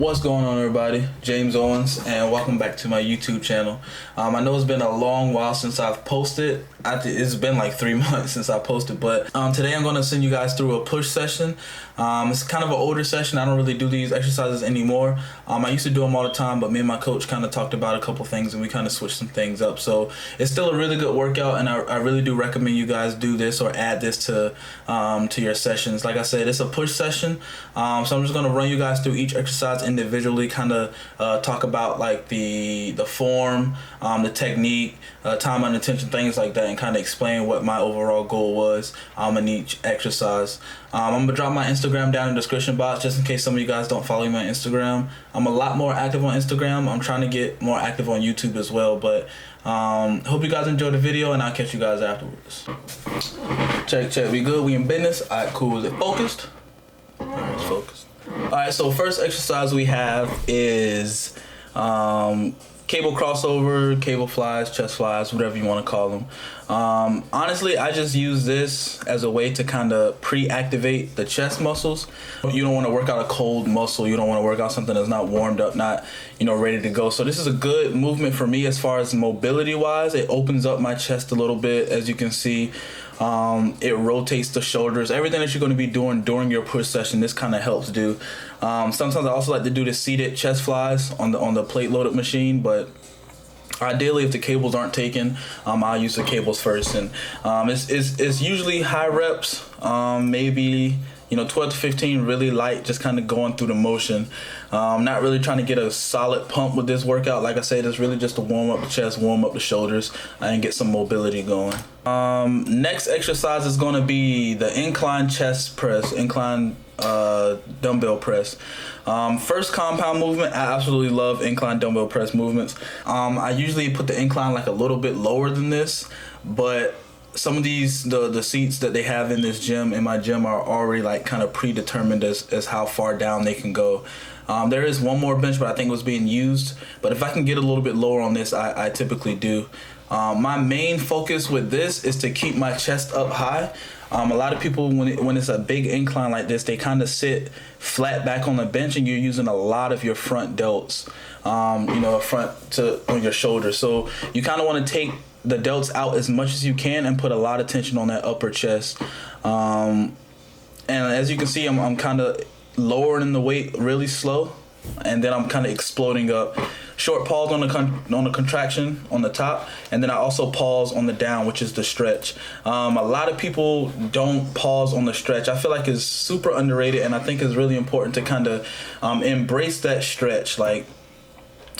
What's going on, everybody? James Owens, and welcome back to my YouTube channel. I know it's been a long while since I've posted. It's been like 3 months since I posted, but today I'm going to send you guys through a push session. It's kind of an older session. I don't really do these exercises anymore. I used to do them all the time, but me and my coach kind of talked about a couple things and we kind of switched some things up. So it's still a really good workout, and I really do recommend you guys do this or add this to your sessions. Like I said, it's a push session, so I'm just going to run you guys through each exercise individually, kind of talk about like the form, the technique, time and attention, things like that, and kind of explain what my overall goal was in each exercise. I'm gonna drop my Instagram down in the description box just in case some of you guys don't follow me on Instagram. I'm a lot more active on Instagram. I'm trying to get more active on YouTube as well, but hope you guys enjoyed the video, and I'll catch you guys afterwards. Check, we good? We in business? All right, cool. Is it focused? All right, it's focused. All right, so first exercise we have is cable crossover, cable flies, chest flies, whatever you want to call them. Honestly, I just use this as a way to kind of pre-activate the chest muscles. You don't want to work out a cold muscle. You don't want to work out something that's not warmed up, not ready to go. So this is a good movement for me as far as mobility wise. It opens up my chest a little bit, as you can see. It rotates the shoulders. Everything that you're going to be doing during your push session, this kind of helps do. Sometimes I also like to do the seated chest flies on the plate loaded machine, but ideally, if the cables aren't taken, I'll use the cables first. And it's usually high reps, maybe 12 to 15, really light, just kind of going through the motion. Not really trying to get a solid pump with this workout. Like I said, it's really just to warm up the chest, warm up the shoulders, and get some mobility going. Next exercise is going to be the incline chest press, incline dumbbell press. First compound movement. I absolutely love incline dumbbell press movements. I usually put the incline like a little bit lower than this, but some of these, the seats that they have in my gym are already like kind of predetermined as how far down they can go. There is one more bench, but I think it was being used. But if I can get a little bit lower on this, I typically do. My main focus with this is to keep my chest up high. A lot of people, when it's a big incline like this, they kind of sit flat back on the bench, and you're using a lot of your front delts, on your shoulders. So you kind of want to take the delts out as much as you can and put a lot of tension on that upper chest. And as you can see, I'm kind of lowering the weight really slow, and then I'm kind of exploding up. Short pause on the contraction on the top, and then I also pause on the down, which is the stretch. A lot of people don't pause on the stretch. I feel like it's super underrated, and I think it's really important to kind of embrace that stretch. Like,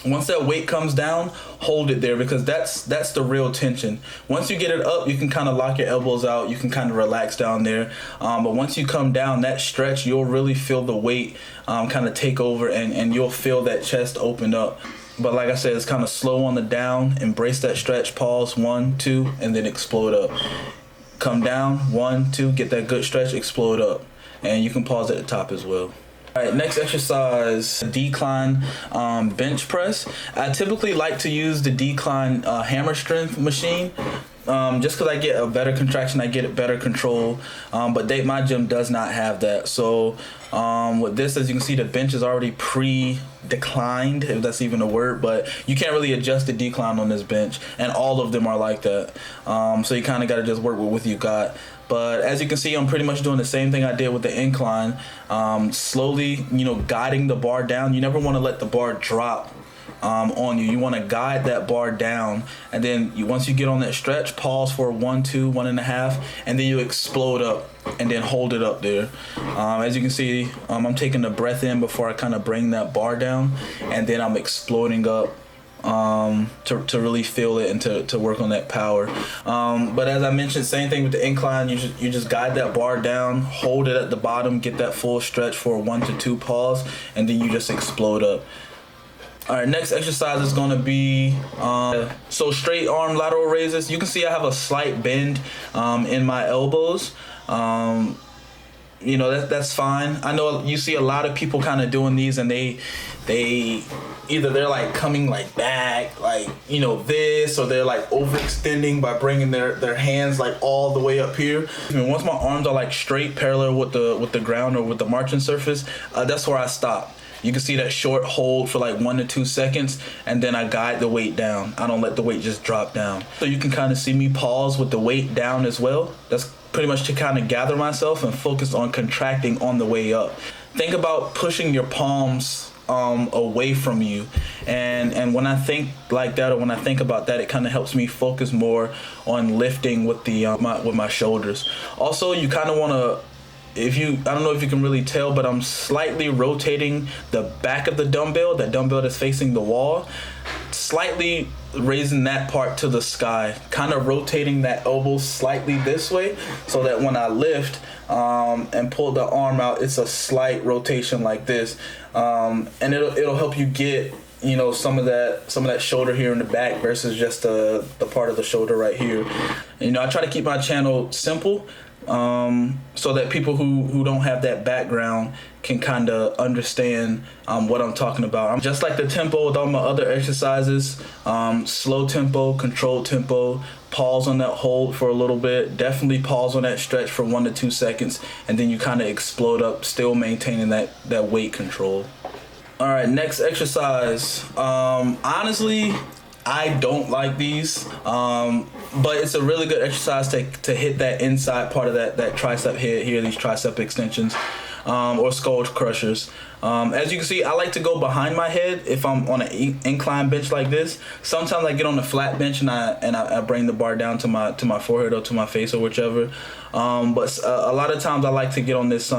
once that weight comes down, hold it there, because that's the real tension. Once you get it up, you can kind of lock your elbows out. You can kind of relax down there. But once you come down, that stretch, you'll really feel the weight kind of take over, and you'll feel that chest open up. But like I said, it's kind of slow on the down. Embrace that stretch. Pause, 1, 2, and then explode up. Come down, 1, 2, get that good stretch, explode up. And you can pause at the top as well. All right, next exercise, decline bench press. I typically like to use the decline hammer strength machine, just because I get a better contraction, I get a better control, but my gym does not have that. So with this, as you can see, the bench is already pre-declined, if that's even a word, but you can't really adjust the decline on this bench, and all of them are like that. So you kind of got to just work with what you got. But as you can see, I'm pretty much doing the same thing I did with the incline, slowly, guiding the bar down. You never want to let the bar drop on you. You want to guide that bar down, and then once you get on that stretch, pause for 1, 2, 1.5, and then you explode up, and then hold it up there. As you can see, I'm taking a breath in before I kind of bring that bar down, and then I'm exploding up to really feel it and to work on that power. But as I mentioned, same thing with the incline. You just guide that bar down, hold it at the bottom, get that full stretch for a 1 to 2 pause, and then you just explode up. All right, next exercise is going to be so straight arm lateral raises. You can see I have a slight bend in my elbows. That's fine. I know you see a lot of people kind of doing these, and they either they're like coming like back, like this, or they're like overextending by bringing their hands like all the way up here. Once my arms are like straight parallel with the ground or with the marching surface, that's where I stop. You can see that short hold for like 1 to 2 seconds, and then I guide the weight down. I don't let the weight just drop down. So you can kind of see me pause with the weight down as well. That's pretty much to kind of gather myself and focus on contracting on the way up. Think about pushing your palms away from you, and when I think like that, or when I think about that, it kind of helps me focus more on lifting with the with my shoulders. Also, you kind of want to, I don't know if you can really tell, but I'm slightly rotating the back of the dumbbell, that dumbbell that's facing the wall, slightly raising that part to the sky, kind of rotating that elbow slightly this way, so that when I lift and pull the arm out, it's a slight rotation like this, and it'll help you get, you know, some of that shoulder here in the back versus just the part of the shoulder right here. And, you know, I try to keep my channel simple, so that people who don't have that background can kind of understand what I'm talking about. I'm just like the tempo with all my other exercises, slow tempo, controlled tempo, pause on that hold for a little bit, definitely pause on that stretch for 1 to 2 seconds, and then you kind of explode up, still maintaining that weight control. All right, next exercise. Honestly, I don't like these, but it's a really good exercise to hit that inside part of that tricep here, these tricep extensions, or skull crushers. As you can see, I like to go behind my head if I'm on an incline bench like this. Sometimes I get on the flat bench and I bring the bar down to my forehead or to my face or whichever. But a lot of times I like to get on this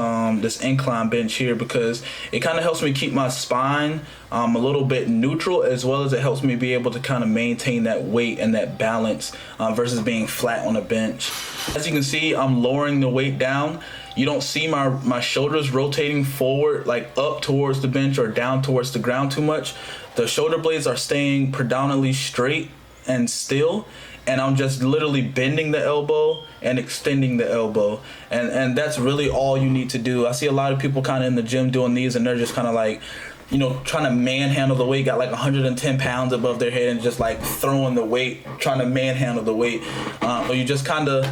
incline bench here, because it kind of helps me keep my spine a little bit neutral, as well as it helps me be able to kind of maintain that weight and that balance versus being flat on a bench. As you can see, I'm lowering the weight down. You don't see my shoulders rotating forward, like up towards the bench or down towards the ground too much. The shoulder blades are staying predominantly straight and still, and I'm just literally bending the elbow and extending the elbow, and that's really all you need to do. I see a lot of people kind of in the gym doing these, and they're just kind of like, you know, trying to manhandle the weight, got like 110 pounds above their head and just like throwing the weight, trying to manhandle the weight. Or you just kind of,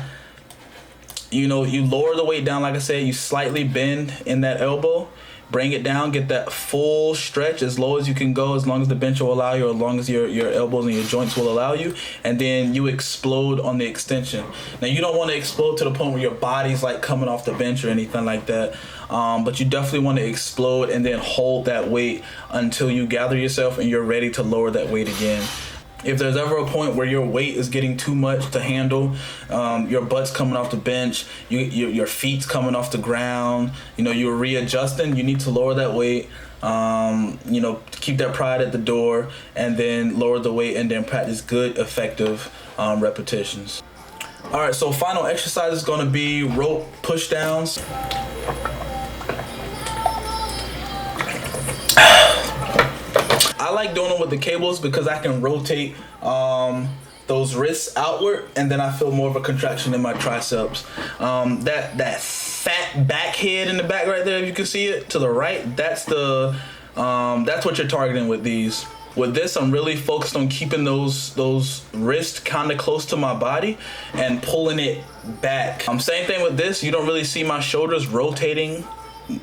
you know, you lower the weight down, like I said, you slightly bend in that elbow, bring it down, get that full stretch as low as you can go, as long as the bench will allow you, or as long as your elbows and your joints will allow you, and then you explode on the extension. Now, you don't want to explode to the point where your body's like coming off the bench or anything like that, but you definitely want to explode and then hold that weight until you gather yourself and you're ready to lower that weight again. If there's ever a point where your weight is getting too much to handle, your butt's coming off the bench, your feet's coming off the ground, you know, you're readjusting, you need to lower that weight, you know, keep that pride at the door, and then lower the weight, and then practice good, effective repetitions. All right, so final exercise is going to be rope pushdowns. I like doing them with the cables because I can rotate those wrists outward, and then I feel more of a contraction in my triceps. That fat back head in the back right there, if you can see it to the right, that's what you're targeting with these. With this, I'm really focused on keeping those wrists kind of close to my body and pulling it back. Same thing with this. You don't really see my shoulders rotating,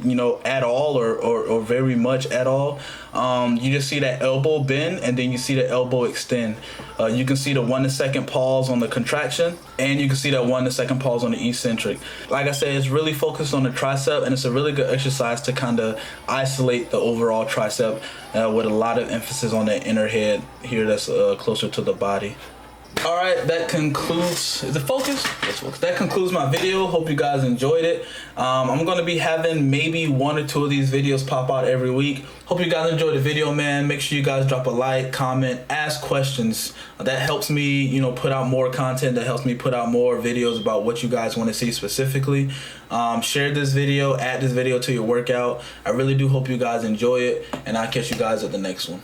you know, at all, or very much at all. You just see that elbow bend, and then you see the elbow extend. You can see the 1 to 2 pause on the contraction, and you can see that 1 to 2 pause on the eccentric. Like I said, it's really focused on the tricep, and it's a really good exercise to kind of isolate the overall tricep with a lot of emphasis on the inner head here that's closer to the body. All right, that concludes, is it focus? Yes, focus. That concludes my video. Hope you guys enjoyed it. I'm going to be having maybe 1 or 2 of these videos pop out every week. Hope you guys enjoyed the video, man. Make sure you guys drop a like, comment, ask questions. That helps me, you know, put out more content. That helps me put out more videos about what you guys want to see specifically. Share this video, add this video to your workout. I really do hope you guys enjoy it, and I'll catch you guys at the next one.